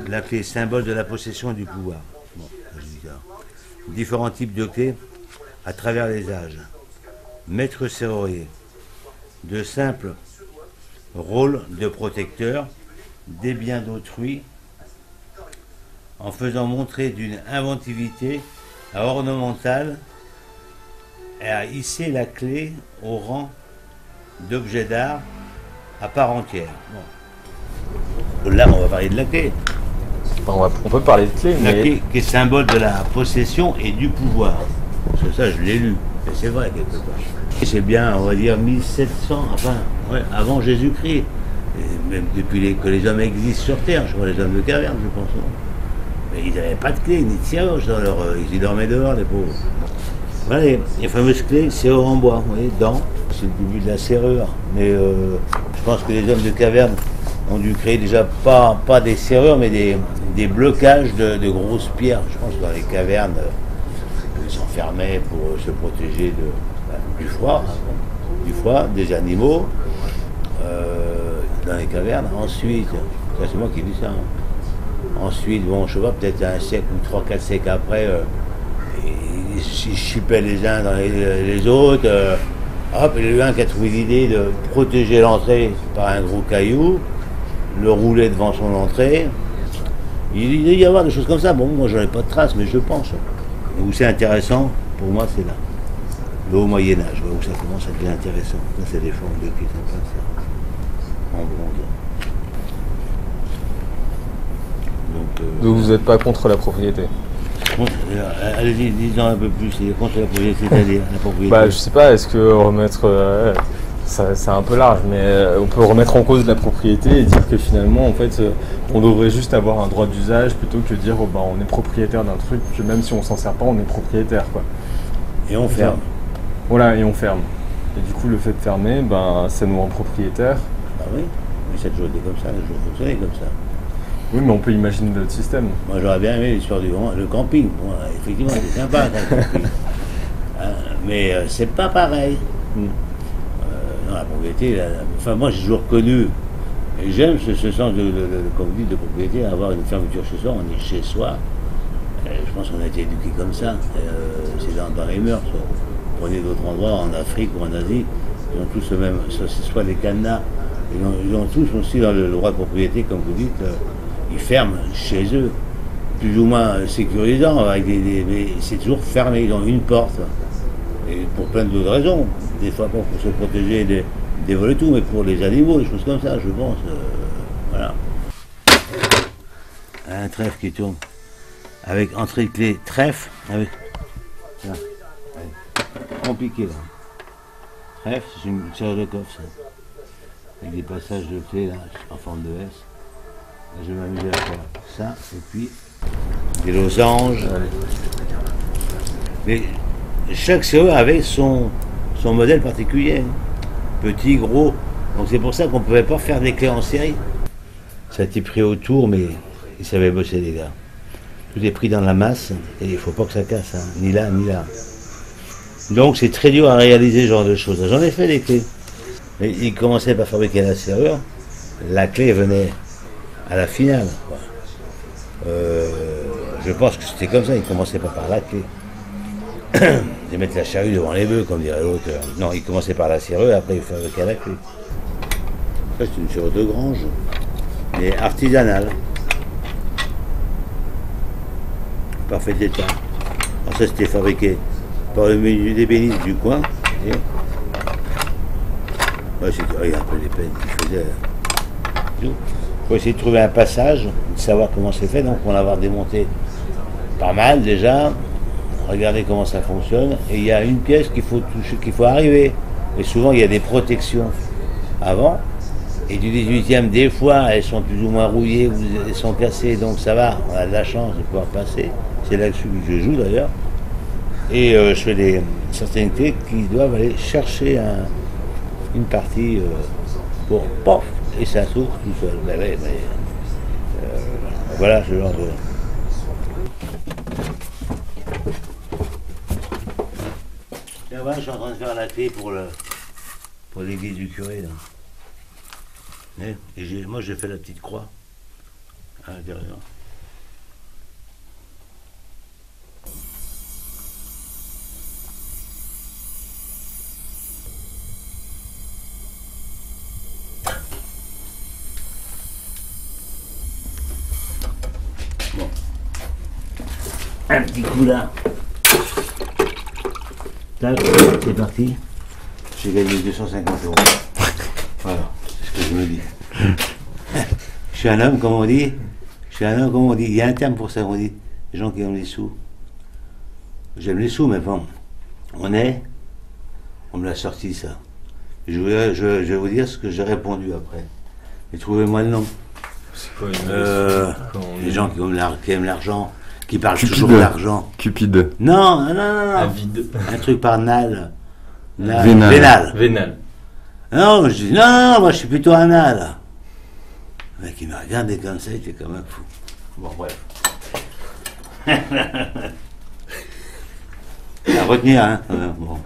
La clé, symbole de la possession et du pouvoir. Bon, différents types de clés à travers les âges. Maître serrurier. De simples rôles de protecteur des biens d'autrui en faisant montrer d'une inventivité ornementale et à hisser la clé au rang d'objet d'art à part entière. Bon. Là, on va parler de la clé. On peut parler de clé, La mais... clé qui est symbole de la possession et du pouvoir. Parce que ça, je l'ai lu. Et c'est vrai, quelque part. C'est bien, on va dire, 1700, enfin, ouais, avant Jésus-Christ. Et même depuis que les hommes existent sur Terre, je crois, les hommes de caverne, je pense. Mais ils n'avaient pas de clé, ni de serrure dans leur... Ils dormaient dehors, les pauvres. Voilà, les fameuses clés, serrure en bois, vous voyez, dedans. C'est le début de la serrure. Mais je pense que les hommes de caverne ont dû créer déjà pas des serrures, mais des blocages de grosses pierres. Je pense que dans les cavernes, ils s'enfermaient pour se protéger du froid, des animaux, dans les cavernes. Ensuite, ça c'est moi qui dis ça. Ensuite, bon, je sais pas, peut-être un siècle ou 3-4 siècles après, ils chippaient les uns dans les autres. Hop, il y a eu un qui a trouvé l'idée de protéger l'entrée par un gros caillou, le rouler devant son entrée. Il doit y avoir des choses comme ça. Bon, moi j'en ai pas de traces, mais je pense. Où c'est intéressant, pour moi, c'est là. Le haut Moyen-Âge, où ça commence à devenir intéressant. Là, c'est des formes de qui sont comme ça, en bronze. Donc vous n'êtes pas contre la propriété? Allez-y, disons un peu plus, contre la propriété, c'est-à-dire la propriété. Bah, je sais pas, est-ce que remettre... c'est un peu large, mais on peut remettre en cause la propriété et dire que finalement, en fait, on devrait juste avoir un droit d'usage plutôt que dire oh, bah, on est propriétaire d'un truc, que même si on s'en sert pas, on est propriétaire, quoi. Et on ferme. Voilà, et on ferme. Et du coup, le fait de fermer, ben, ça nous rend propriétaire. Bah oui, mais ça a toujours été comme ça, ça a toujours fonctionné comme ça. Oui, mais on peut imaginer d'autres systèmes. Moi, j'aurais bien aimé l'histoire du camping. Bon, effectivement, c'est sympa, le camping. Mais c'est pas pareil. Non, la propriété, enfin, moi, j'ai toujours connu, et j'aime ce sens comme vous dites, de propriété, avoir une fermeture chez soi, on est chez soi. Je pense qu'on a été éduqués comme ça. C'est dans les mœurs. Prenez d'autres endroits, en Afrique ou en Asie, ils ont tous le même, soit les cadenas, ils ont tous aussi dans le droit de propriété, comme vous dites, ils ferment chez eux, plus ou moins sécurisant, avec mais c'est toujours fermé, ils ont une porte. Et pour plein d'autres raisons, des fois pas pour se protéger des vols et tout, mais pour les animaux, des choses comme ça, je pense. Voilà. Un trèfle qui tourne. Avec entrée de clé trèfle, avec. Là. Compliqué là. Trèfle, c'est une serre de coffre ça. Avec des passages de clé là, en forme de S. Là, je vais m'amuser à faire ça, et puis des losanges. Mais chaque serrure avait son modèle particulier. Petit, gros. Donc c'est pour ça qu'on ne pouvait pas faire des clés en série. Ça a été pris autour, mais ils savaient bosser les gars. Tout est pris dans la masse, et il ne faut pas que ça casse, hein. Ni là, ni là. Donc c'est très dur à réaliser ce genre de choses. J'en ai fait des clés. Mais ils commençaient par fabriquer la serrure. La clé venait à la finale. Je pense que c'était comme ça, ils commençaient pas par la clé. Ils mettent la charrue devant les bœufs, comme dirait l'autre. Non, ils commençaient par la serrure, et après ils fabriquaient la clé. Ça, c'est une serrure de grange, mais artisanale. Parfait état. Alors ça, c'était fabriqué par le menu des bénisses du coin. Ouais, regarde un peu les peines qu'il faisait. Il faut essayer de trouver un passage, de savoir comment c'est fait, donc on va l'avoir démonté pas mal déjà. Regardez comment ça fonctionne. Et il y a une pièce qu'il faut toucher, qu'il faut arriver. Et souvent il y a des protections avant. Et du 18e, des fois, elles sont plus ou moins rouillées, elles sont cassées, donc ça va, on a de la chance de pouvoir passer. C'est là-dessus que je joue d'ailleurs. Et je fais certaines clés qui doivent aller chercher une partie pour pof, et ça s'ouvre tout seul. Voilà ce genre de. Tiens, voilà, je suis en train de faire la clé pour l'église du curé là. Et moi, j'ai fait la petite croix à l'intérieur. Bon. Un petit coup là. Tac, c'est parti. J'ai gagné 250 €. Voilà, c'est ce que je me dis. Je suis un homme, comme on dit. Je suis un homme, comme on dit. Il y a un terme pour ça, on dit. Les gens qui aiment les sous. J'aime les sous, mais bon. On me l'a sorti, ça. Je vais vous dire ce que j'ai répondu après. Et trouvez-moi le nom. C'est quoi une Les gens qui aiment l'argent, qui parlent Cupide. toujours d'argent. Cupide. Non. Avide. Un truc par Nal. Vénal. Vénal. Non, je dis, non, moi je suis plutôt un Nal. Le mec, il m'a regardé comme ça, il était comme un fou. Bon, bref. À retenir, hein. Bon.